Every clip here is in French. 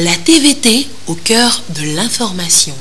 La TVT au cœur de l'information.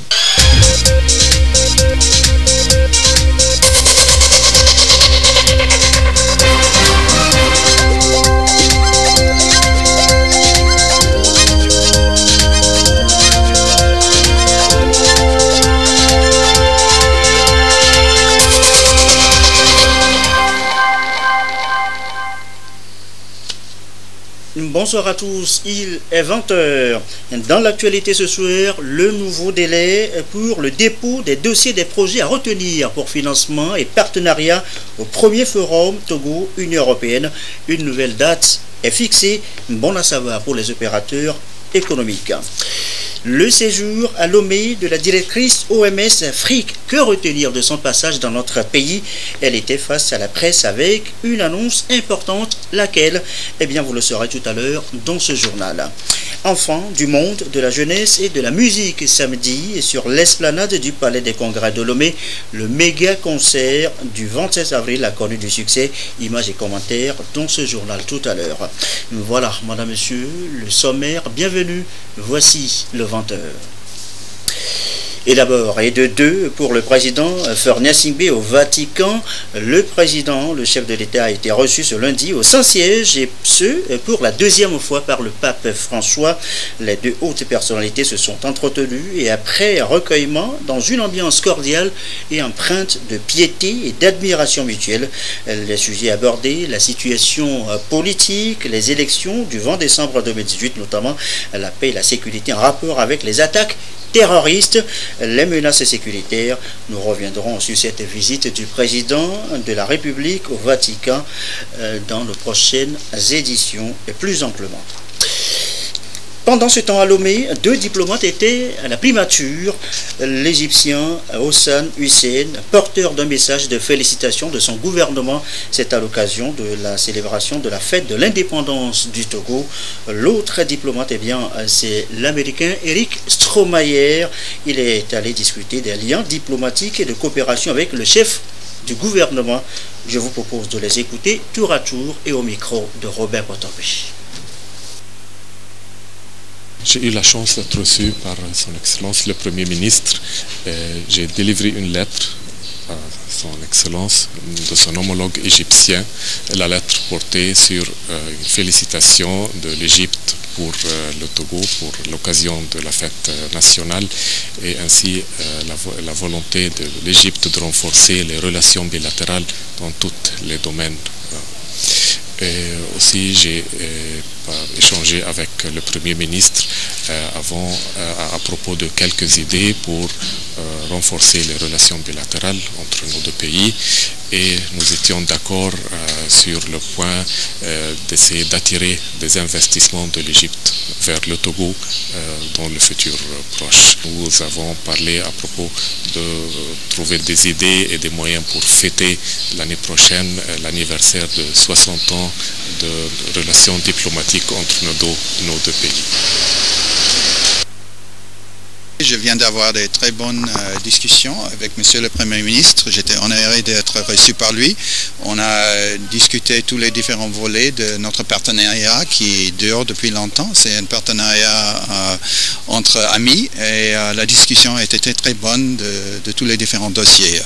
Bonsoir à tous, il est 20h. Dans l'actualité ce soir, le nouveau délai pour le dépôt des dossiers des projets à retenir pour financement et partenariat au premier forum Togo-Union Européenne. Une nouvelle date est fixée, bon à savoir pour les opérateurs économiques. Le séjour à Lomé de la directrice OMS Afrique, que retenir de son passage dans notre pays? Elle était face à la presse avec une annonce importante, laquelle, eh bien vous le saurez tout à l'heure dans ce journal. Enfants du monde, de la jeunesse et de la musique, samedi sur l'esplanade du Palais des Congrès de Lomé, le méga concert du 27 avril a connu du succès. Images et commentaires dans ce journal tout à l'heure. Voilà, madame, monsieur, le sommaire, bienvenue, voici le 20h. Et d'abord, et de deux, pour le président Faure Gnassingbé au Vatican, le chef de l'État a été reçu ce lundi au Saint-Siège, et ce, pour la deuxième fois par le pape François. Les deux hautes personnalités se sont entretenues et après recueillement, dans une ambiance cordiale et empreinte de piété et d'admiration mutuelle. Les sujets abordés, la situation politique, les élections du 20 décembre 2018, notamment la paix et la sécurité en rapport avec les attaques terroristes, les menaces sécuritaires. Nous reviendrons sur cette visite du président de la République au Vatican dans nos prochaines éditions et plus amplement. Pendant ce temps à Lomé, deux diplomates étaient à la primature. L'Égyptien Hassan Hussein, porteur d'un message de félicitations de son gouvernement. C'est à l'occasion de la célébration de la fête de l'indépendance du Togo. L'autre diplomate, eh bien, c'est l'Américain Eric Stromayer. Il est allé discuter des liens diplomatiques et de coopération avec le chef du gouvernement. Je vous propose de les écouter tour à tour et au micro de Robert Potombe. J'ai eu la chance d'être reçu par son Excellence le Premier ministre. J'ai délivré une lettre à son Excellence de son homologue égyptien. La lettre portait sur une félicitation de l'Égypte pour le Togo, pour l'occasion de la fête nationale, et ainsi la volonté de l'Égypte de renforcer les relations bilatérales dans tous les domaines. Et aussi, j'ai échangé avec le Premier ministre à propos de quelques idées pour renforcer les relations bilatérales entre nos deux pays, et nous étions d'accord sur le point d'essayer d'attirer des investissements de l'Égypte vers le Togo dans le futur proche. Nous avons parlé à propos de trouver des idées et des moyens pour fêter l'année prochaine l'anniversaire de 60 ans de relations diplomatiques entre nos deux pays. Je viens d'avoir des très bonnes discussions avec Monsieur le Premier ministre. J'étais honoré d'être reçu par lui. On a discuté tous les différents volets de notre partenariat qui dure depuis longtemps. C'est un partenariat entre amis, et la discussion a été très bonne de tous les différents dossiers.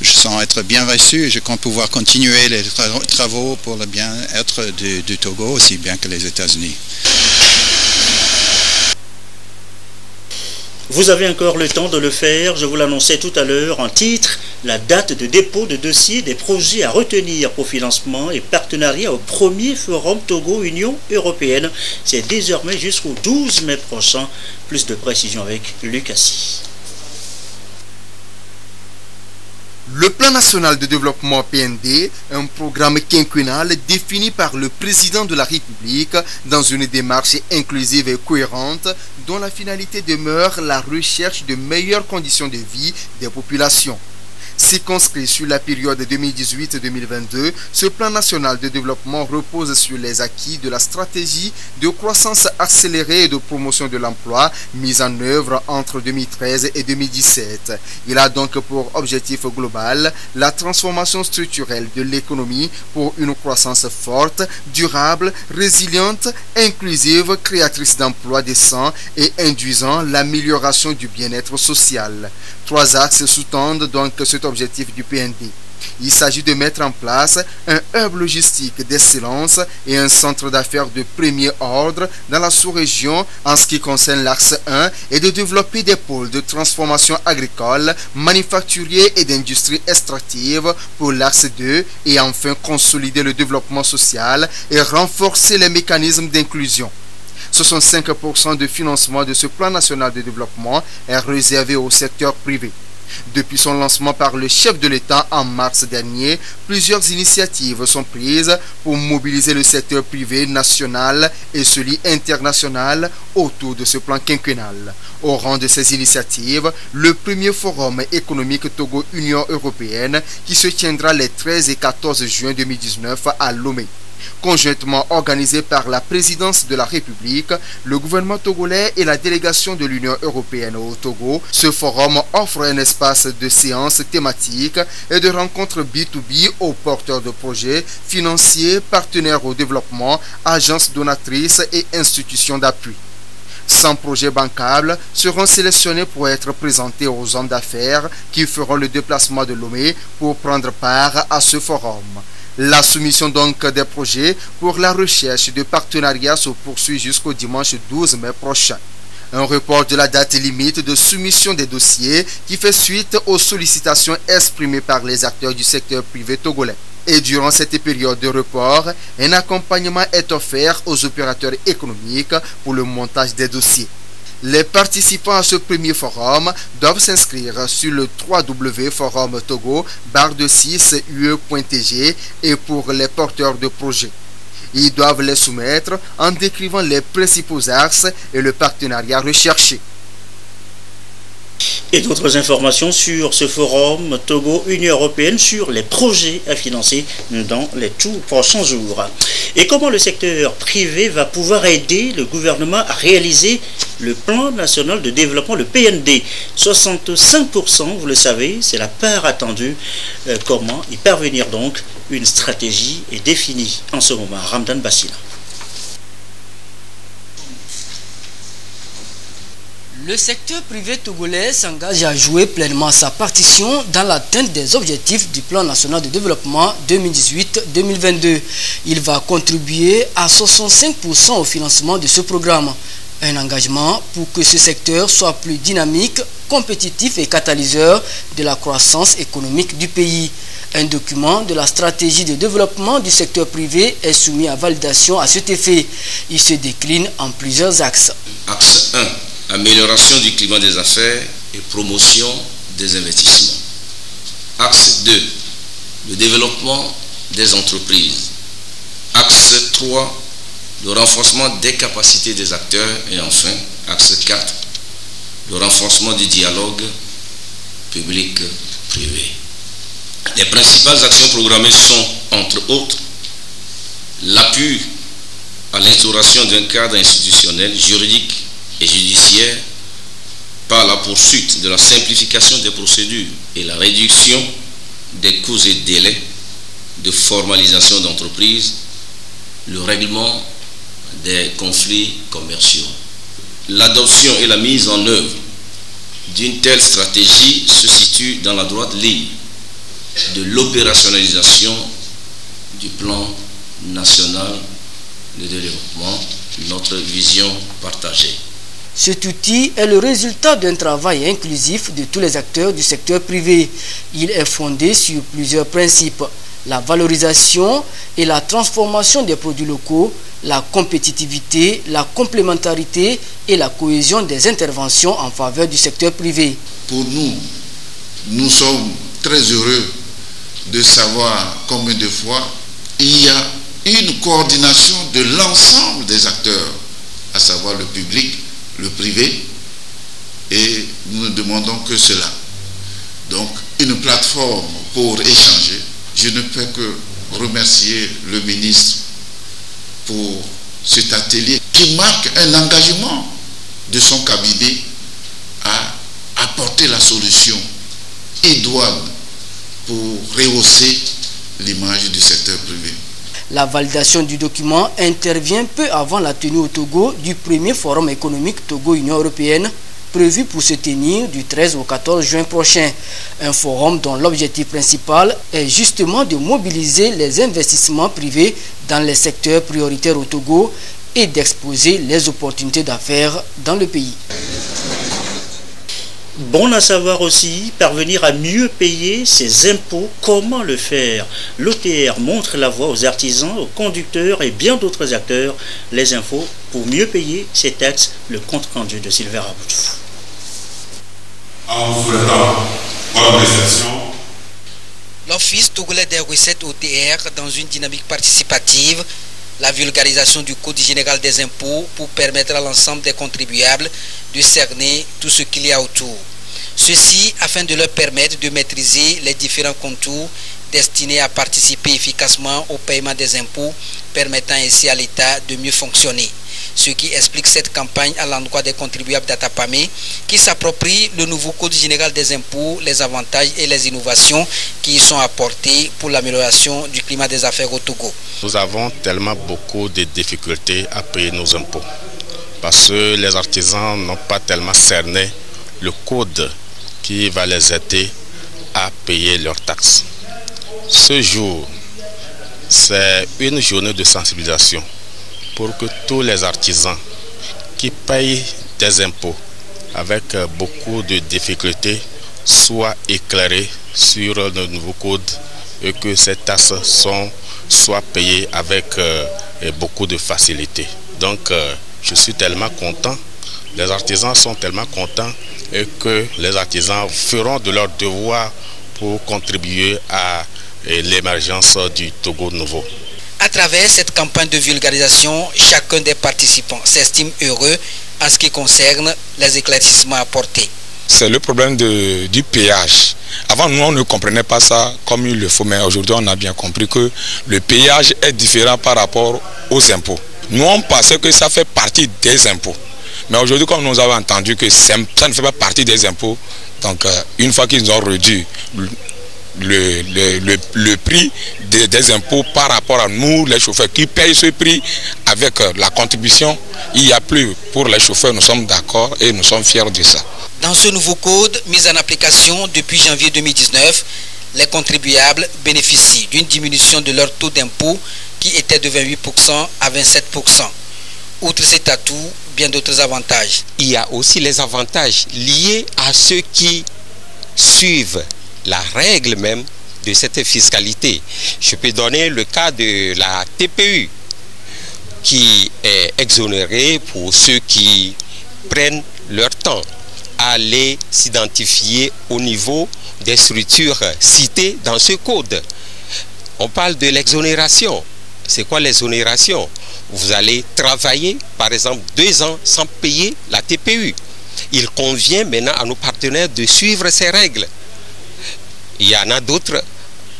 Je sens être bien reçu et je compte pouvoir continuer les travaux pour le bien-être du Togo aussi bien que les États-Unis. Vous avez encore le temps de le faire, je vous l'annonçais tout à l'heure en titre, la date de dépôt de dossier des projets à retenir pour financement et partenariat au premier forum Togo-Union Européenne. C'est désormais jusqu'au 12 mai prochain. Plus de précisions avec Luc Assis. Le Plan national de développement PND, un programme quinquennal défini par le président de la République dans une démarche inclusive et cohérente dont la finalité demeure la recherche de meilleures conditions de vie des populations. Circonscrit sur la période 2018-2022, ce plan national de développement repose sur les acquis de la stratégie de croissance accélérée et de promotion de l'emploi mise en œuvre entre 2013 et 2017. Il a donc pour objectif global la transformation structurelle de l'économie pour une croissance forte, durable, résiliente, inclusive, créatrice d'emplois décents et induisant l'amélioration du bien-être social. 3 axes sous-tendent donc cet objectif du PND. Il s'agit de mettre en place un hub logistique d'excellence et un centre d'affaires de premier ordre dans la sous-région en ce qui concerne l'axe 1 et de développer des pôles de transformation agricole, manufacturier et d'industrie extractive pour l'axe 2 et enfin consolider le développement social et renforcer les mécanismes d'inclusion. 65% de financement de ce plan national de développement est réservé au secteur privé. Depuis son lancement par le chef de l'État en mars dernier, plusieurs initiatives sont prises pour mobiliser le secteur privé national et celui international autour de ce plan quinquennal. Au rang de ces initiatives, le premier forum économique Togo-Union européenne qui se tiendra les 13 et 14 juin 2019 à Lomé. Conjointement organisé par la présidence de la République, le gouvernement togolais et la délégation de l'Union européenne au Togo, ce forum offre un espace de séances thématiques et de rencontres B2B aux porteurs de projets, financiers, partenaires au développement, agences donatrices et institutions d'appui. 100 projets bancables seront sélectionnés pour être présentés aux hommes d'affaires qui feront le déplacement de Lomé pour prendre part à ce forum. La soumission donc des projets pour la recherche de partenariats se poursuit jusqu'au dimanche 12 mai prochain. Un report de la date limite de soumission des dossiers qui fait suite aux sollicitations exprimées par les acteurs du secteur privé togolais. Et durant cette période de report, un accompagnement est offert aux opérateurs économiques pour le montage des dossiers. Les participants à ce premier forum doivent s'inscrire sur le www.forumtogo/ue.tg et pour les porteurs de projets. Ils doivent les soumettre en décrivant les principaux axes et le partenariat recherché. Et d'autres informations sur ce forum Togo-Union européenne sur les projets à financer dans les tout prochains jours. Et comment le secteur privé va pouvoir aider le gouvernement à réaliser le plan national de développement, le PND. 65%, vous le savez, c'est la part attendue. Comment y parvenir donc? Une stratégie est définie en ce moment. Ramdan Bassila. Le secteur privé togolais s'engage à jouer pleinement sa partition dans l'atteinte des objectifs du plan national de développement 2018-2022. Il va contribuer à 65% au financement de ce programme. Un engagement pour que ce secteur soit plus dynamique, compétitif et catalyseur de la croissance économique du pays. Un document de la stratégie de développement du secteur privé est soumis à validation à cet effet. Il se décline en plusieurs axes. Axe 1. Amélioration du climat des affaires et promotion des investissements. Axe 2. Le développement des entreprises. Axe 3. Le renforcement des capacités des acteurs. Et enfin, axe 4. Le renforcement du dialogue public-privé. Les principales actions programmées sont, entre autres, l'appui à l'instauration d'un cadre institutionnel, juridique et judiciaire par la poursuite de la simplification des procédures et la réduction des coûts et délais de formalisation d'entreprises, le règlement des conflits commerciaux. L'adoption et la mise en œuvre d'une telle stratégie se situe dans la droite ligne de l'opérationnalisation du plan national de développement, notre vision partagée. Cet outil est le résultat d'un travail inclusif de tous les acteurs du secteur privé. Il est fondé sur plusieurs principes: la valorisation et la transformation des produits locaux, la compétitivité, la complémentarité et la cohésion des interventions en faveur du secteur privé. Pour nous, nous sommes très heureux de savoir combien de fois il y a une coordination de l'ensemble des acteurs, à savoir le public, le privé, et nous ne demandons que cela. Donc, une plateforme pour échanger. Je ne peux que remercier le ministre pour cet atelier qui marque un engagement de son cabinet à apporter la solution idoine pour rehausser l'image du secteur privé. La validation du document intervient peu avant la tenue au Togo du premier forum économique Togo-Union européenne prévu pour se tenir du 13 au 14 juin prochain. Un forum dont l'objectif principal est justement de mobiliser les investissements privés dans les secteurs prioritaires au Togo et d'exposer les opportunités d'affaires dans le pays. Bon à savoir aussi, parvenir à mieux payer ses impôts, comment le faire? L'OTR montre la voie aux artisans, aux conducteurs et bien d'autres acteurs. Les infos pour mieux payer ses taxes, le compte rendu de Sylvain Raboutou. En vous souhaitant bonne réception. L'Office togolais des recettes OTR dans une dynamique participative, la vulgarisation du Code général des impôts pour permettre à l'ensemble des contribuables de cerner tout ce qu'il y a autour. Ceci afin de leur permettre de maîtriser les différents contours destinés à participer efficacement au paiement des impôts, permettant ainsi à l'État de mieux fonctionner. Ce qui explique cette campagne à l'endroit des contribuables d'Atapamé qui s'approprient le nouveau Code général des impôts, les avantages et les innovations qui y sont apportés pour l'amélioration du climat des affaires au Togo. Nous avons tellement beaucoup de difficultés à payer nos impôts parce que les artisans n'ont pas tellement cerné le code qui va les aider à payer leurs taxes. Ce jour, c'est une journée de sensibilisation pour que tous les artisans qui payent des impôts avec beaucoup de difficultés soient éclairés sur le nouveau code et que ces taxes soient payées avec beaucoup de facilité. Donc, je suis tellement content, les artisans sont tellement contents et que les artisans feront de leur devoir pour contribuer à l'émergence du Togo nouveau. À travers cette campagne de vulgarisation, chacun des participants s'estime heureux en ce qui concerne les éclaircissements apportés. C'est le problème du péage. Avant, nous, on ne comprenait pas ça comme il le faut, mais aujourd'hui, on a bien compris que le péage est différent par rapport aux impôts. Nous, on pensait que ça fait partie des impôts. Mais aujourd'hui, comme nous avons entendu que ça ne fait pas partie des impôts, donc une fois qu'ils ont réduit le prix des impôts par rapport à nous, les chauffeurs qui payent ce prix avec la contribution, il n'y a plus pour les chauffeurs, nous sommes d'accord et nous sommes fiers de ça. Dans ce nouveau code mis en application depuis janvier 2019, les contribuables bénéficient d'une diminution de leur taux d'impôt qui était de 28% à 27%. Outre cet atout, bien d'autres avantages. Il y a aussi les avantages liés à ceux qui suivent la règle même de cette fiscalité. Je peux donner le cas de la TPU qui est exonérée pour ceux qui prennent leur temps à aller s'identifier au niveau des structures citées dans ce code. On parle de l'exonération. C'est quoi l'exonération? Vous allez travailler, par exemple, 2 ans sans payer la TPU. Il convient maintenant à nos partenaires de suivre ces règles. Il y en a d'autres.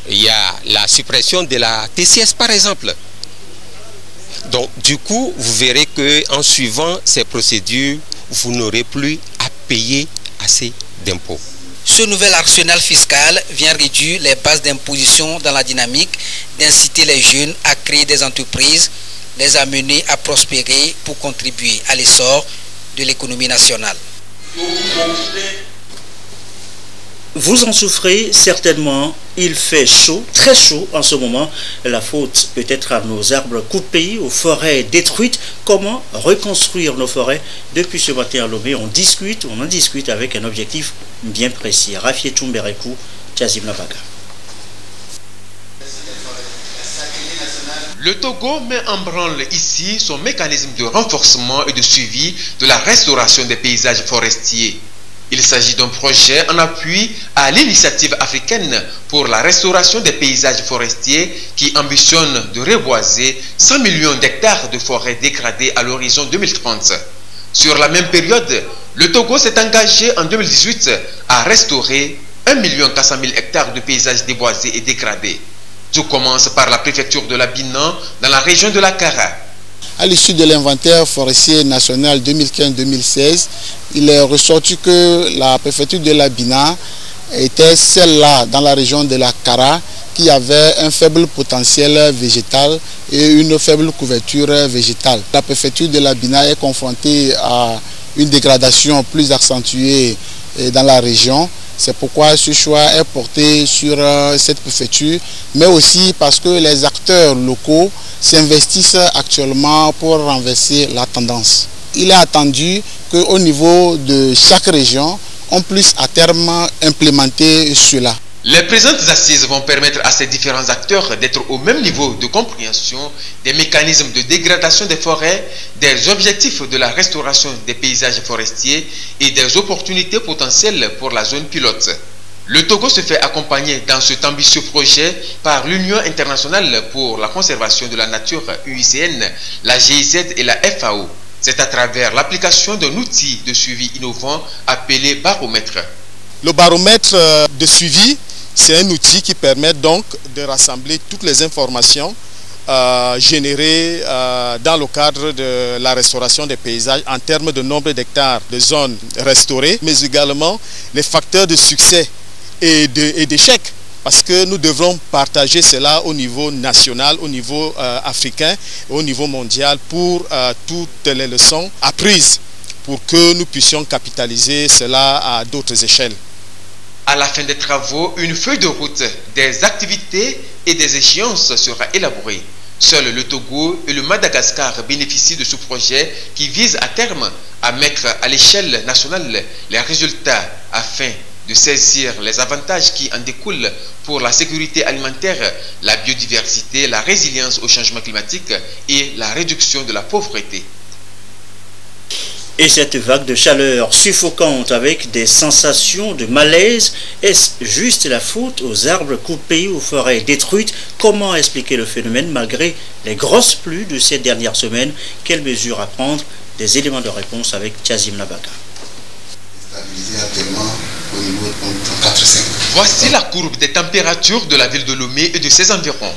Il y a la suppression de la TCS, par exemple. Donc, du coup, vous verrez qu'en suivant ces procédures, vous n'aurez plus à payer assez d'impôts. Ce nouvel arsenal fiscal vient réduire les bases d'imposition dans la dynamique d'inciter les jeunes à créer des entreprises, les amener à prospérer pour contribuer à l'essor de l'économie nationale. Vous en souffrez certainement, il fait chaud, très chaud en ce moment. La faute peut être à nos arbres coupés, aux forêts détruites. Comment reconstruire nos forêts? Depuis ce matin à Lomé, on en discute avec un objectif bien précis. Rafié Toumberekou, Tchazim Nabaga. Le Togo met en branle ici son mécanisme de renforcement et de suivi de la restauration des paysages forestiers. Il s'agit d'un projet en appui à l'initiative africaine pour la restauration des paysages forestiers qui ambitionne de reboiser 100 millions d'hectares de forêts dégradées à l'horizon 2030. Sur la même période, le Togo s'est engagé en 2018 à restaurer 1 400 000 hectares de paysages déboisés et dégradés. Tout commence par la préfecture de la Binan dans la région de la Kara. À l'issue de l'inventaire forestier national 2015-2016, il est ressorti que la préfecture de la Binan était celle-là dans la région de la Kara qui avait un faible potentiel végétal et une faible couverture végétale. La préfecture de la Binan est confrontée à une dégradation plus accentuée dans la région. C'est pourquoi ce choix est porté sur cette préfecture, mais aussi parce que les acteurs locaux s'investissent actuellement pour renverser la tendance. Il est attendu qu'au niveau de chaque région, on puisse à terme implémenter cela. Les présentes assises vont permettre à ces différents acteurs d'être au même niveau de compréhension des mécanismes de dégradation des forêts, des objectifs de la restauration des paysages forestiers et des opportunités potentielles pour la zone pilote. Le Togo se fait accompagner dans cet ambitieux projet par l'Union internationale pour la conservation de la nature UICN, la GIZ et la FAO. C'est à travers l'application d'un outil de suivi innovant appelé baromètre. Le baromètre de suivi, c'est un outil qui permet donc de rassembler toutes les informations générées dans le cadre de la restauration des paysages en termes de nombre d'hectares de zones restaurées, mais également les facteurs de succès et d'échec, parce que nous devrons partager cela au niveau national, au niveau africain, au niveau mondial pour toutes les leçons apprises pour que nous puissions capitaliser cela à d'autres échelles. À la fin des travaux, une feuille de route des activités et des échéances sera élaborée. Seul le Togo et le Madagascar bénéficient de ce projet qui vise à terme à mettre à l'échelle nationale les résultats afin de saisir les avantages qui en découlent pour la sécurité alimentaire, la biodiversité, la résilience au changement climatique et la réduction de la pauvreté. Et cette vague de chaleur suffocante avec des sensations de malaise, est-ce juste la faute aux arbres coupés, aux forêts détruites? Comment expliquer le phénomène malgré les grosses pluies de ces dernières semaines? Quelles mesures à prendre? Des éléments de réponse avec Tchazim Nabaka. Voici la courbe des températures de la ville de Lomé et de ses environs.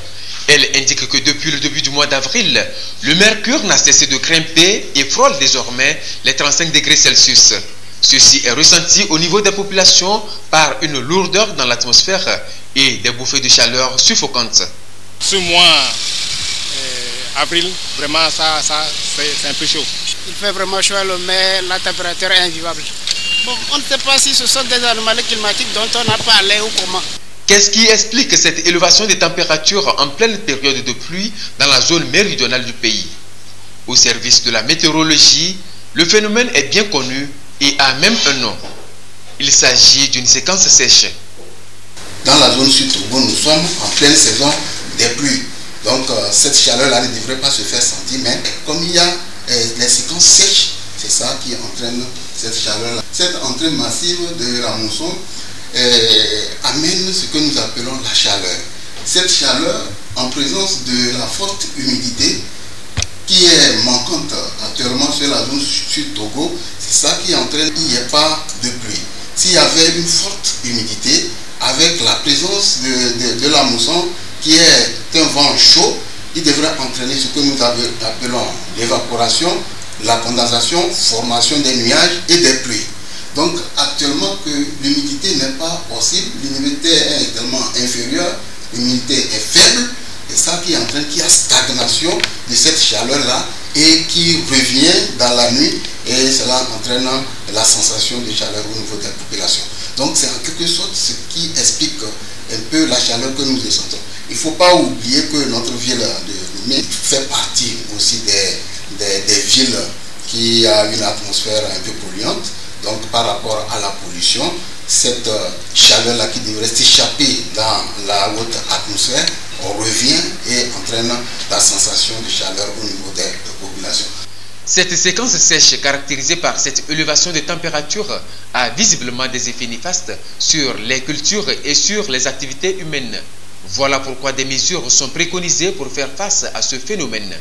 Elle indique que depuis le début du mois d'avril, le mercure n'a cessé de grimper et frôle désormais les 35 degrés Celsius. Ceci est ressenti au niveau des populations par une lourdeur dans l'atmosphère et des bouffées de chaleur suffocantes. Ce mois avril, vraiment c'est un peu chaud. Il fait vraiment chaud, mais la température est invivable. Bon, on ne sait pas si ce sont des anomalies climatiques dont on a parlé ou comment. Qu'est-ce qui explique cette élévation des températures en pleine période de pluie dans la zone méridionale du pays? Au service de la météorologie, le phénomène est bien connu et a même un nom. Il s'agit d'une séquence sèche. Dans la zone sud-Togo, nous sommes en pleine saison des pluies. Donc cette chaleur-là ne devrait pas se faire sentir, mais comme il y a les séquences sèches, c'est ça qui entraîne cette chaleur-là. Cette entrée massive de la mousson amène ce que nous appelons la chaleur. Cette chaleur, en présence de la forte humidité qui est manquante actuellement sur la zone sud-Togo, c'est ça qui entraîne qu'il n'y ait pas de pluie. S'il y avait une forte humidité, avec la présence de la mousson qui est un vent chaud, il devrait entraîner ce que nous appelons l'évaporation, la condensation, formation des nuages et des pluies. Donc actuellement que l'humidité n'est pas possible, l'humidité est tellement inférieure, l'humidité est faible, et ça qui entraîne qu'il y a stagnation de cette chaleur-là et qui revient dans la nuit, et cela entraîne la sensation de chaleur au niveau des populations. Donc c'est en quelque sorte ce qui explique un peu la chaleur que nous ressentons. Il ne faut pas oublier que notre ville de Lomé fait partie aussi des villes qui a une atmosphère un peu polluante. Donc par rapport à la pollution, cette chaleur-là qui devrait s'échapper dans la haute atmosphère, on revient et entraîne la sensation de chaleur au niveau des populations. Cette séquence sèche caractérisée par cette élévation des températures a visiblement des effets néfastes sur les cultures et sur les activités humaines. Voilà pourquoi des mesures sont préconisées pour faire face à ce phénomène.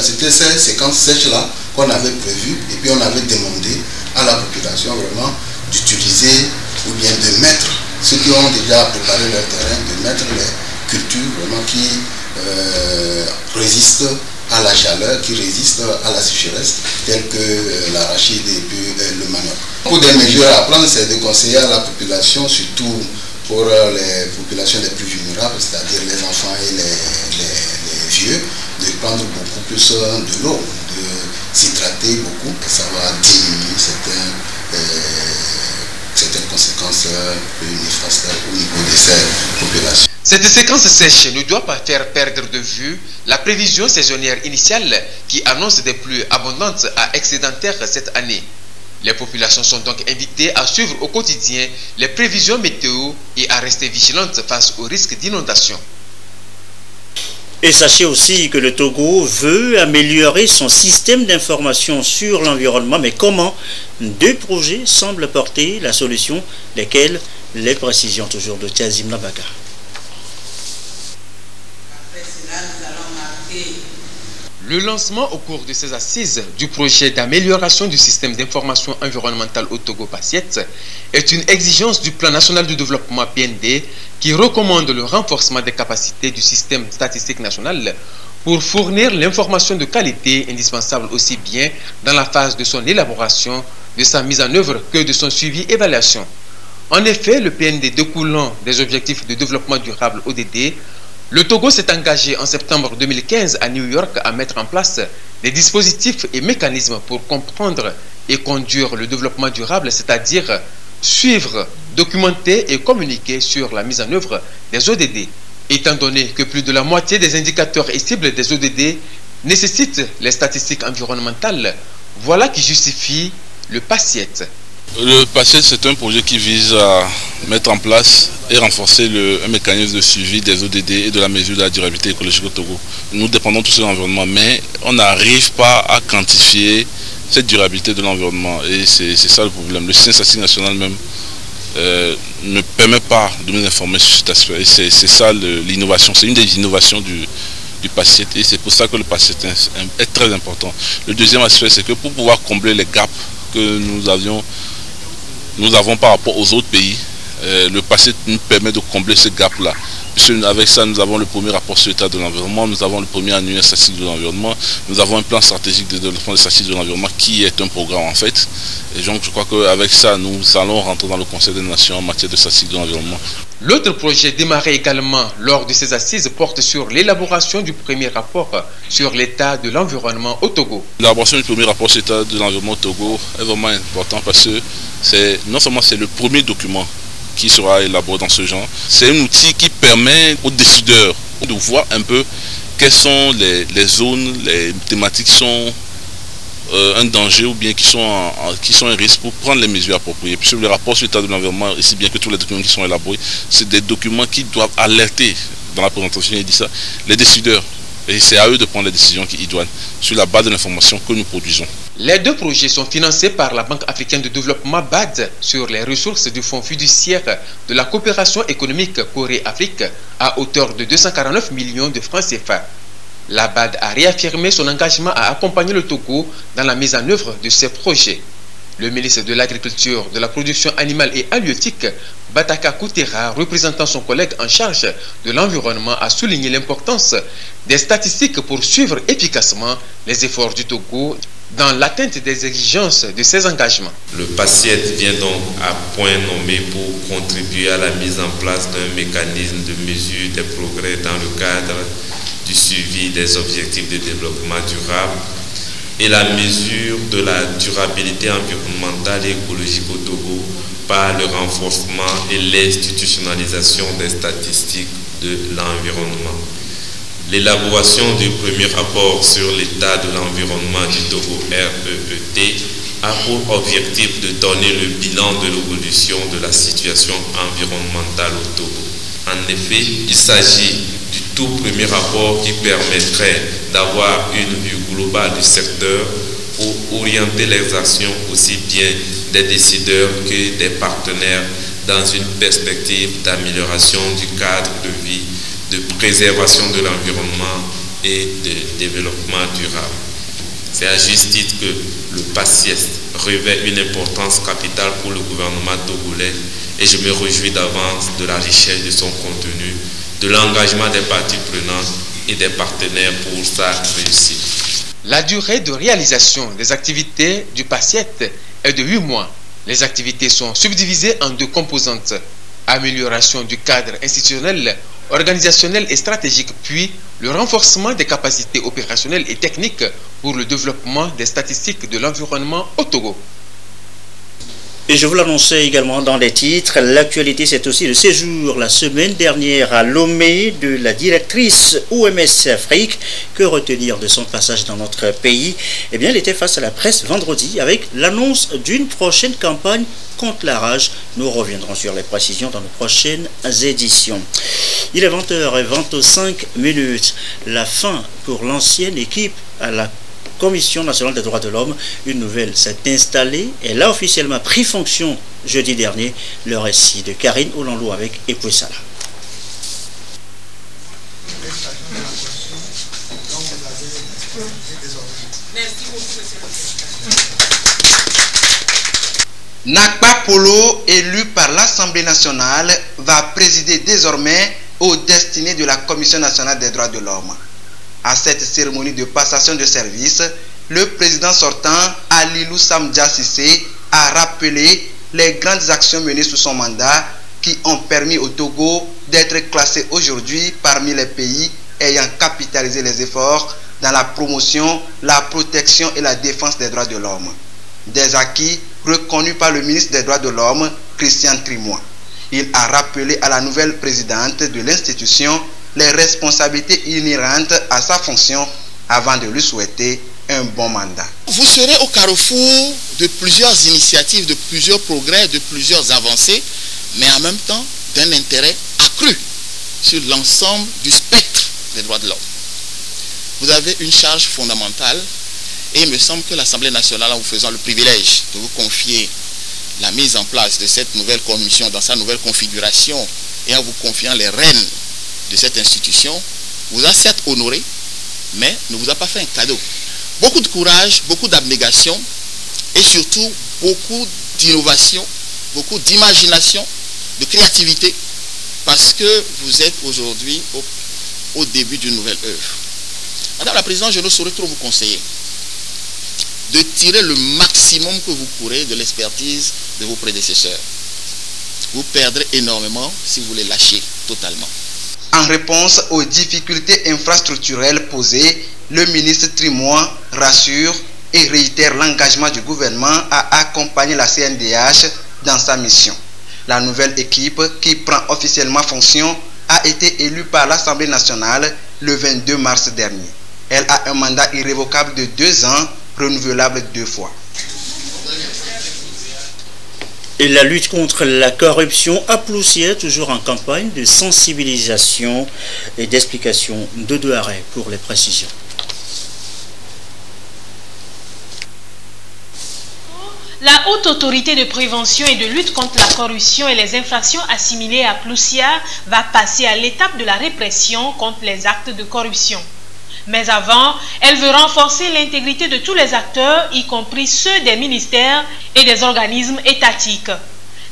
C'était ces séquences sèches-là qu'on avait prévues et puis on avait demandé à la population vraiment d'utiliser ou bien de mettre ceux qui ont déjà préparé leur terrain, de mettre les cultures vraiment qui résistent à la chaleur, qui résistent à la sécheresse, telles que l'arachide et puis le manioc. Pour des mesures à prendre, c'est de conseiller à la population, surtout pour les populations les plus vulnérables, c'est-à-dire les enfants et les vieux, de prendre beaucoup plus de l'eau, de s'hydrater beaucoup. Ça va diminuer certaines conséquences néfastes au niveau de ces populations. Cette séquence sèche ne doit pas faire perdre de vue la prévision saisonnière initiale qui annonce des pluies abondantes à excédentaires cette année. Les populations sont donc invitées à suivre au quotidien les prévisions météo et à rester vigilantes face aux risques d'inondation. Et sachez aussi que le Togo veut améliorer son système d'information sur l'environnement. Mais comment? 2 projets semblent porter la solution, lesquels? Les précisions toujours de Tiazim Nabaga. Le lancement au cours de ces assises du projet d'amélioration du système d'information environnementale au Togo PASSIET est une exigence du Plan national de développement PND qui recommande le renforcement des capacités du système statistique national pour fournir l'information de qualité indispensable aussi bien dans la phase de son élaboration, de sa mise en œuvre que de son suivi et évaluation. En effet, le PND découlant des objectifs de développement durable ODD, le Togo s'est engagé en septembre 2015 à New York à mettre en place des dispositifs et mécanismes pour comprendre et conduire le développement durable, c'est-à-dire suivre, documenter et communiquer sur la mise en œuvre des ODD. Étant donné que plus de la moitié des indicateurs et cibles des ODD nécessitent les statistiques environnementales, voilà qui justifie le PASSIET. Le PASSIET, c'est un projet qui vise à mettre en place et renforcer un mécanisme de suivi des ODD et de la mesure de la durabilité écologique au Togo. Nous dépendons tous de l'environnement, mais on n'arrive pas à quantifier cette durabilité de l'environnement. Et c'est ça le problème. Le système statistique national même ne permet pas de nous informer sur cet aspect. Et c'est ça l'innovation. C'est une des innovations du PASSIET. Et c'est pour ça que le PASSIET est très important. Le deuxième aspect, c'est que pour pouvoir combler les gaps que nous avons par rapport aux autres pays, le PASSIET nous permet de combler ce gap-là. Avec ça, nous avons le premier rapport sur l'état de l'environnement, nous avons le premier annuaire statistique de l'environnement, nous avons un plan stratégique de développement des statistiques de l'environnement qui est un programme en fait. Et donc je crois qu'avec ça, nous allons rentrer dans le Conseil des Nations en matière de statistique de l'environnement. L'autre projet démarré également lors de ces assises porte sur l'élaboration du premier rapport sur l'état de l'environnement au Togo. L'élaboration du premier rapport sur l'état de l'environnement au Togo est vraiment important parce que non seulement c'est le premier document qui sera élaboré dans ce genre, c'est un outil qui permet aux décideurs de voir un peu quelles sont les zones, les thématiques qui sont un danger ou bien qui sont un risque pour prendre les mesures appropriées. Puisque le rapport sur l'état de l'environnement, aussi bien que tous les documents qui sont élaborés, c'est des documents qui doivent alerter, dans la présentation il dit ça, les décideurs. Et c'est à eux de prendre les décisions qui idoines sur la base de l'information que nous produisons. Les 2 projets sont financés par la Banque africaine de développement BAD sur les ressources du Fonds fiduciaire de la coopération économique Corée-Afrique à hauteur de 249 millions de francs CFA. La BAD a réaffirmé son engagement à accompagner le Togo dans la mise en œuvre de ces projets. Le ministre de l'Agriculture, de la Production animale et halieutique, Bataka Koutera, représentant son collègue en charge de l'environnement, a souligné l'importance des statistiques pour suivre efficacement les efforts du Togo dans l'atteinte des exigences de ses engagements. Le PASSIET vient donc à point nommé pour contribuer à la mise en place d'un mécanisme de mesure des progrès dans le cadre du suivi des objectifs de développement durable et la mesure de la durabilité environnementale et écologique au Togo par le renforcement et l'institutionnalisation des statistiques de l'environnement. L'élaboration du premier rapport sur l'état de l'environnement du Togo REET a pour objectif de donner le bilan de l'évolution de la situation environnementale au Togo. En effet, il s'agit du tout premier rapport qui permettrait d'avoir une vue globale du secteur pour orienter les actions aussi bien des décideurs que des partenaires dans une perspective d'amélioration du cadre de vie, de préservation de l'environnement et de développement durable. C'est à juste titre que le PASSIET revêt une importance capitale pour le gouvernement togolais et je me réjouis d'avance de la richesse de son contenu, de l'engagement des parties prenantes et des partenaires pour sa réussite. La durée de réalisation des activités du PASSIET est de 8 mois. Les activités sont subdivisées en 2 composantes. Amélioration du cadre institutionnel, organisationnel et stratégique, puis le renforcement des capacités opérationnelles et techniques pour le développement des statistiques de l'environnement au Togo. Et je vous l'annonçais également dans les titres, l'actualité c'est aussi le séjour la semaine dernière à Lomé de la directrice OMS Afrique. Que retenir de son passage dans notre pays? Eh bien, elle était face à la presse vendredi avec l'annonce d'une prochaine campagne contre la rage. Nous reviendrons sur les précisions dans nos prochaines éditions. Il est 20h25. La fin pour l'ancienne équipe à la Commission nationale des droits de l'homme. Une nouvelle s'est installée. Elle a officiellement pris fonction jeudi dernier. Le récit de Karine Oulanlou avec Epoussala. Nakpa Polo, élu par l'Assemblée nationale, va présider désormais aux destinées de la Commission nationale des droits de l'homme. À cette cérémonie de passation de service, le président sortant, Alilou Samdja Sissé, a rappelé les grandes actions menées sous son mandat qui ont permis au Togo d'être classé aujourd'hui parmi les pays ayant capitalisé les efforts dans la promotion, la protection et la défense des droits de l'homme. Des acquis reconnus par le ministre des droits de l'homme, Christian Trimois. Il a rappelé à la nouvelle présidente de l'institution les responsabilités inhérentes à sa fonction avant de lui souhaiter un bon mandat. Vous serez au carrefour de plusieurs initiatives, de plusieurs progrès, de plusieurs avancées, mais en même temps d'un intérêt accru sur l'ensemble du spectre des droits de l'homme. Vous avez une charge fondamentale et il me semble que l'Assemblée nationale, en vous faisant le privilège de vous confier la mise en place de cette nouvelle commission dans sa nouvelle configuration et en vous confiant les rênes de cette institution, vous a certes honoré, mais ne vous a pas fait un cadeau. Beaucoup de courage, beaucoup d'abnégation et surtout beaucoup d'innovation, beaucoup d'imagination, de créativité, parce que vous êtes aujourd'hui au début d'une nouvelle œuvre. Madame la Présidente, je ne saurais trop vous conseiller de tirer le maximum que vous pourrez de l'expertise de vos prédécesseurs. Vous perdrez énormément si vous les lâchez totalement. En réponse aux difficultés infrastructurelles posées, le ministre Trimois rassure et réitère l'engagement du gouvernement à accompagner la CNDH dans sa mission. La nouvelle équipe qui prend officiellement fonction a été élue par l'Assemblée nationale le 22 mars dernier. Elle a un mandat irrévocable de 2 ans, renouvelable 2 fois. Et la lutte contre la corruption à Ploussier, toujours en campagne de sensibilisation et d'explication de Douaré pour les précisions. La Haute Autorité de prévention et de lutte contre la corruption et les infractions assimilées à Ploussia va passer à l'étape de la répression contre les actes de corruption. Mais avant, elle veut renforcer l'intégrité de tous les acteurs, y compris ceux des ministères et des organismes étatiques.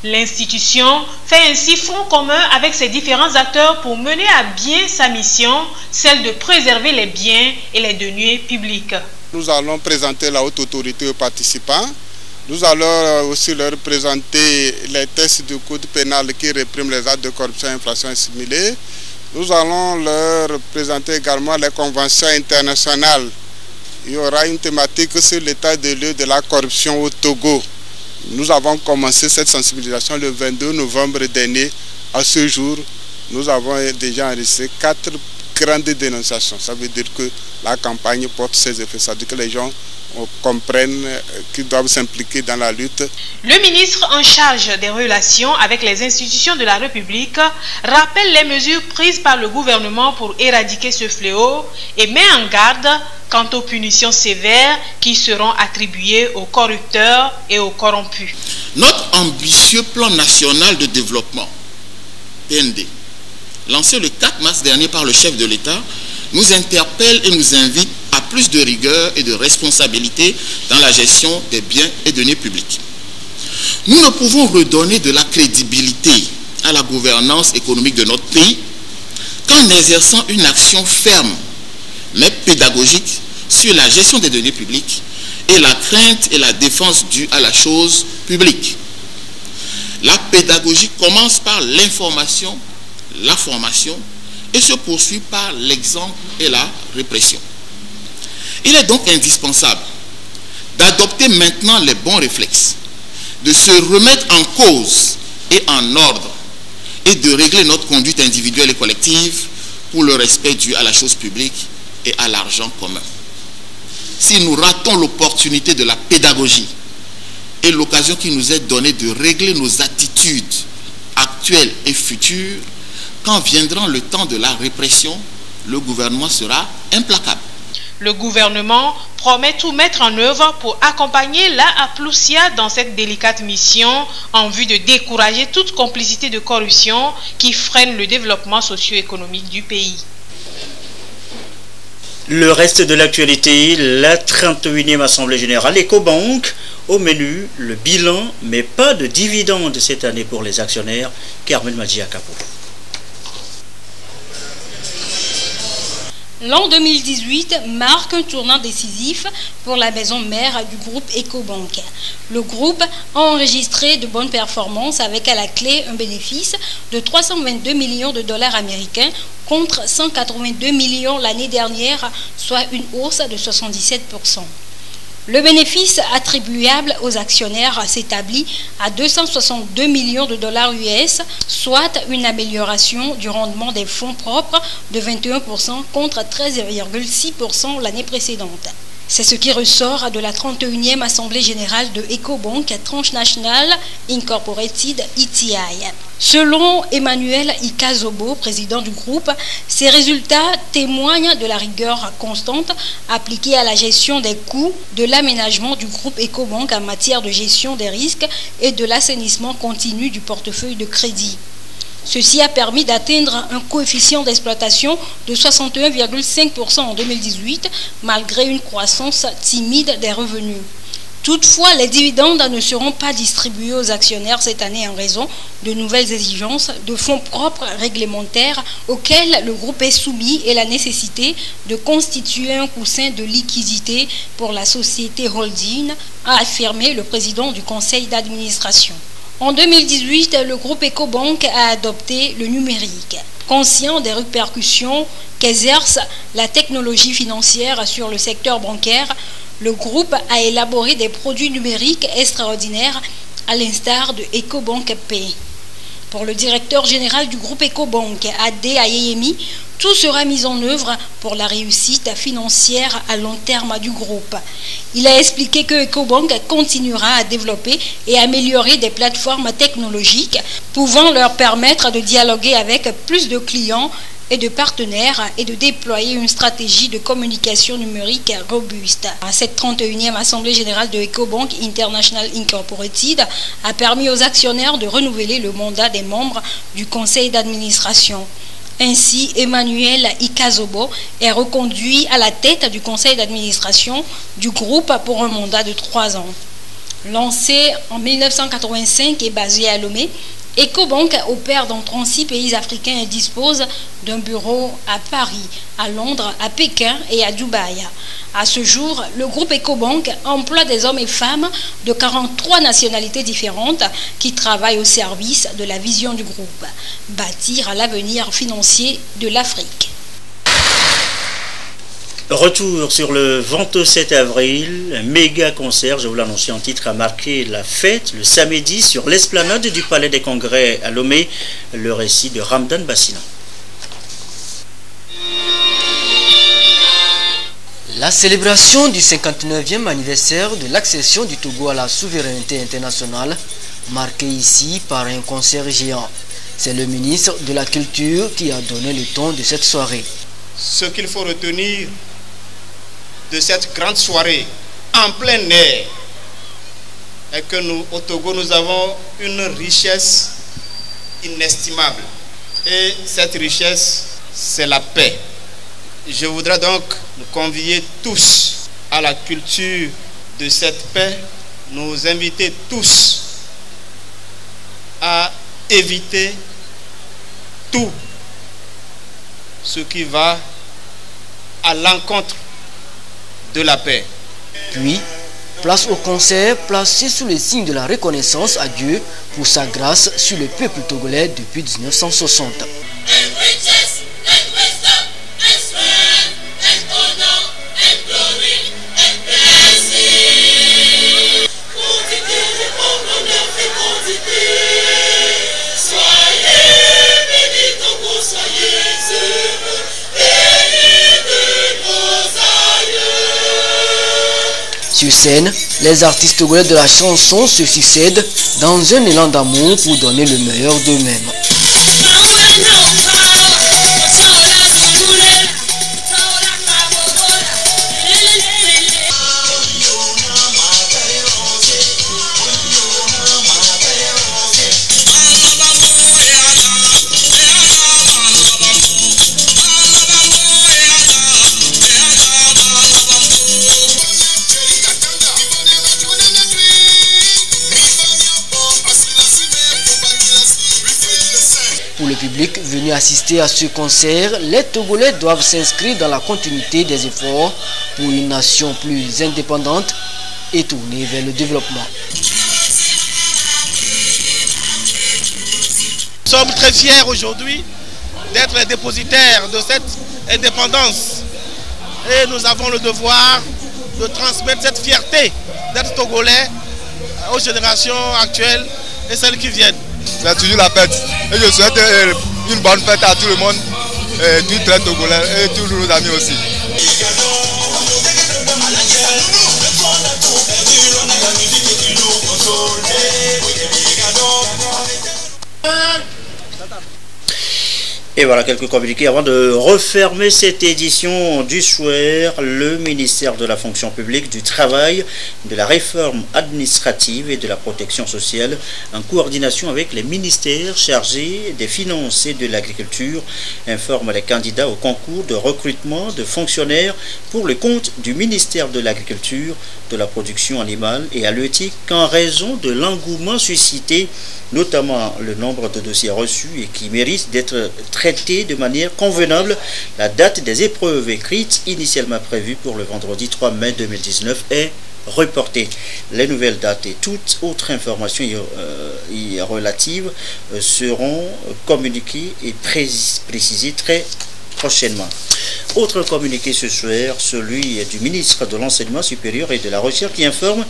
L'institution fait ainsi front commun avec ses différents acteurs pour mener à bien sa mission, celle de préserver les biens et les deniers publics. Nous allons présenter la Haute Autorité aux participants. Nous allons aussi leur présenter les textes du code pénal qui répriment les actes de corruption et infractions assimilées. Nous allons leur présenter également les conventions internationales. Il y aura une thématique sur l'état de lieu de la corruption au Togo. Nous avons commencé cette sensibilisation le 22 novembre dernier. À ce jour, nous avons déjà enregistré 4 grandes dénonciations. Ça veut dire que la campagne porte ses effets. Ça veut dire que les gens comprennent qu'ils doivent s'impliquer dans la lutte. Le ministre en charge des relations avec les institutions de la République rappelle les mesures prises par le gouvernement pour éradiquer ce fléau et met en garde quant aux punitions sévères qui seront attribuées aux corrupteurs et aux corrompus. Notre ambitieux plan national de développement, PND, lancé le 4 mars dernier par le chef de l'État, nous interpelle et nous invite à plus de rigueur et de responsabilité dans la gestion des biens et deniers publics. Nous ne pouvons redonner de la crédibilité à la gouvernance économique de notre pays qu'en exerçant une action ferme mais pédagogique sur la gestion des deniers publics et la crainte et la défense due à la chose publique. La pédagogie commence par l'information, la formation et se poursuit par l'exemple et la répression. Il est donc indispensable d'adopter maintenant les bons réflexes, de se remettre en cause et en ordre et de régler notre conduite individuelle et collective pour le respect dû à la chose publique et à l'argent commun. Si nous ratons l'opportunité de la pédagogie et l'occasion qui nous est donnée de régler nos attitudes actuelles et futures, quand viendra le temps de la répression, le gouvernement sera implacable. Le gouvernement promet tout mettre en œuvre pour accompagner la Aplousia dans cette délicate mission en vue de décourager toute complicité de corruption qui freine le développement socio-économique du pays. Le reste de l'actualité, la 31e Assemblée Générale Ecobank. Au menu, le bilan, mais pas de dividendes cette année pour les actionnaires. Carmen Madjiakapo. L'an 2018 marque un tournant décisif pour la maison mère du groupe Ecobank. Le groupe a enregistré de bonnes performances avec à la clé un bénéfice de 322 millions de dollars américains contre 182 millions l'année dernière, soit une hausse de 77%. Le bénéfice attribuable aux actionnaires s'établit à 262 millions de dollars US, soit une amélioration du rendement des fonds propres de 21% contre 13,6% l'année précédente. C'est ce qui ressort de la 31e Assemblée Générale de Ecobank Transnational Incorporated ETI. Selon Emmanuel Ikazobo, président du groupe, ces résultats témoignent de la rigueur constante appliquée à la gestion des coûts, de l'aménagement du groupe Ecobank en matière de gestion des risques et de l'assainissement continu du portefeuille de crédit. Ceci a permis d'atteindre un coefficient d'exploitation de 61,5% en 2018, malgré une croissance timide des revenus. Toutefois, les dividendes ne seront pas distribués aux actionnaires cette année en raison de nouvelles exigences de fonds propres réglementaires auxquels le groupe est soumis et la nécessité de constituer un coussin de liquidité pour la société holding, a affirmé le président du conseil d'administration. En 2018, le groupe Ecobank a adopté le numérique. Conscient des répercussions qu'exerce la technologie financière sur le secteur bancaire, le groupe a élaboré des produits numériques extraordinaires à l'instar de Ecobank Pay. Pour le directeur général du groupe Ecobank, Adé Ayeyemi, tout sera mis en œuvre pour la réussite financière à long terme du groupe. Il a expliqué que Ecobank continuera à développer et améliorer des plateformes technologiques pouvant leur permettre de dialoguer avec plus de clients et de partenaires et de déployer une stratégie de communication numérique robuste. Cette 31e Assemblée Générale de Ecobank International Incorporated a permis aux actionnaires de renouveler le mandat des membres du conseil d'administration. Ainsi, Emmanuel Ikazobo est reconduit à la tête du conseil d'administration du groupe pour un mandat de 3 ans. Lancé en 1985 et basé à Lomé, Ecobank opère dans 36 pays africains et dispose d'un bureau à Paris, à Londres, à Pékin et à Dubaï. À ce jour, le groupe Ecobank emploie des hommes et femmes de 43 nationalités différentes qui travaillent au service de la vision du groupe, bâtir l'avenir financier de l'Afrique. Retour sur le 27 avril, un méga concert, je vous l'annonçais en titre, a marqué la fête le samedi sur l'esplanade du Palais des Congrès à Lomé, le récit de Ramdan Bassina. La célébration du 59e anniversaire de l'accession du Togo à la souveraineté internationale, marquée ici par un concert géant. C'est le ministre de la Culture qui a donné le ton de cette soirée. Ce qu'il faut retenir de cette grande soirée en plein air est que nous, au Togo, nous avons une richesse inestimable. Et cette richesse, c'est la paix. Je voudrais donc nous convier tous à la culture de cette paix, nous inviter tous éviter tout ce qui va à l'encontre de la paix. Puis, place au concert placé sous le signe de la reconnaissance à Dieu pour sa grâce sur le peuple togolais depuis 1960. Sur scène, les artistes togolais de la chanson se succèdent dans un élan d'amour pour donner le meilleur d'eux-mêmes. Pour le public venu assister à ce concert, les Togolais doivent s'inscrire dans la continuité des efforts pour une nation plus indépendante et tournée vers le développement. Nous sommes très fiers aujourd'hui d'être les dépositaires de cette indépendance et nous avons le devoir de transmettre cette fierté d'être Togolais aux générations actuelles et celles qui viennent. C'est toujours la fête et je souhaite une bonne fête à tout le monde, et tous les Togolais et tous nos amis aussi. Et voilà quelques communiqués avant de refermer cette édition du soir. Le ministère de la fonction publique, du travail, de la réforme administrative et de la protection sociale, en coordination avec les ministères chargés des finances et de l'agriculture, informe les candidats au concours de recrutement de fonctionnaires pour le compte du ministère de l'agriculture, de la production animale et halieutique qu'en raison de l'engouement suscité, notamment le nombre de dossiers reçus et qui méritent d'être traités de manière convenable, la date des épreuves écrites initialement prévue pour le vendredi 3 mai 2019 est reportée. Les nouvelles dates et toute autre information y relative seront communiquées et précisées très prochainement. Autre communiqué ce soir, celui du ministre de l'Enseignement supérieur et de la Recherche qui informe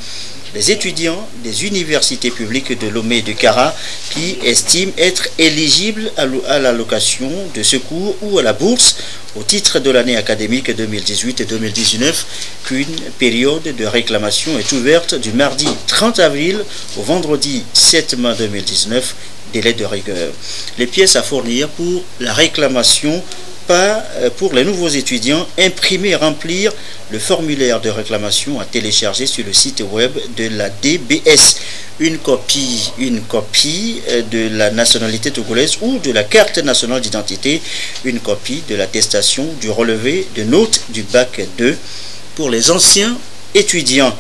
les étudiants des universités publiques de Lomé et de Kara qui estiment être éligibles à l'allocation de secours ou à la bourse au titre de l'année académique 2018 et 2019 qu'une période de réclamation est ouverte du mardi 30 avril au vendredi 7 mai 2019, délai de rigueur. Les pièces à fournir pour la réclamation pour les nouveaux étudiants, imprimer et remplir le formulaire de réclamation à télécharger sur le site web de la DBS. Une copie de la nationalité togolaise ou de la carte nationale d'identité, une copie de l'attestation du relevé de notes du bac 2 pour les anciens étudiants.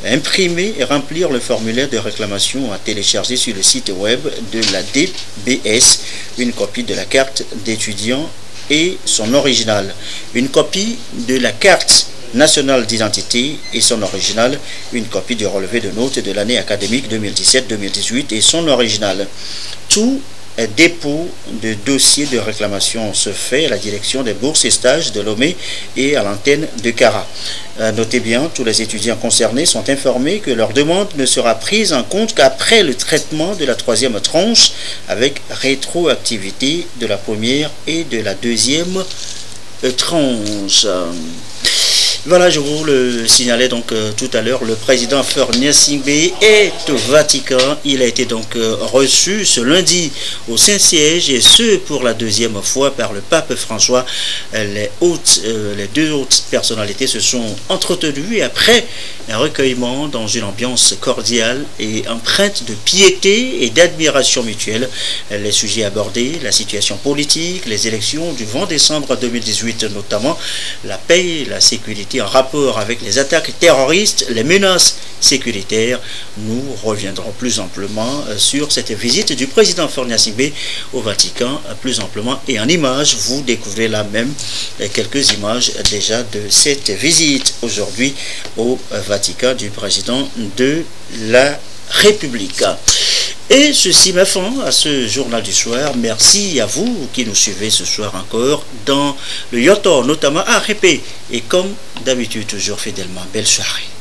Imprimer et remplir le formulaire de réclamation à télécharger sur le site web de la DBS, une copie de la carte d'étudiant et son original, une copie de la carte nationale d'identité et son original, une copie du relevé de notes de l'année académique 2017-2018 et son original. Tout dépôt de dossier de réclamation se fait à la direction des bourses et stages de Lomé et à l'antenne de Kara. Notez bien, tous les étudiants concernés sont informés que leur demande ne sera prise en compte qu'après le traitement de la troisième tranche avec rétroactivité de la première et de la deuxième tranche. Voilà, je vous le signalais donc tout à l'heure, le président Faure Gnassingbé est au Vatican. Il a été donc reçu ce lundi au Saint-Siège et ce pour la deuxième fois par le pape François. Les deux autres personnalités se sont entretenues et après un recueillement dans une ambiance cordiale et empreinte de piété et d'admiration mutuelle. Les sujets abordés, la situation politique, les élections du 20 décembre 2018 notamment, la paix, la sécurité actualité en rapport avec les attaques terroristes, les menaces sécuritaires. Nous reviendrons plus amplement sur cette visite du président Faure Gnassingbé au Vatican, plus amplement et en images. Vous découvrez là même quelques images déjà de cette visite aujourd'hui au Vatican du président de la République. Et ceci met fin à ce journal du soir. Merci à vous qui nous suivez ce soir encore dans le Yotor, notamment à Répé. Et comme d'habitude, toujours fidèlement, belle soirée.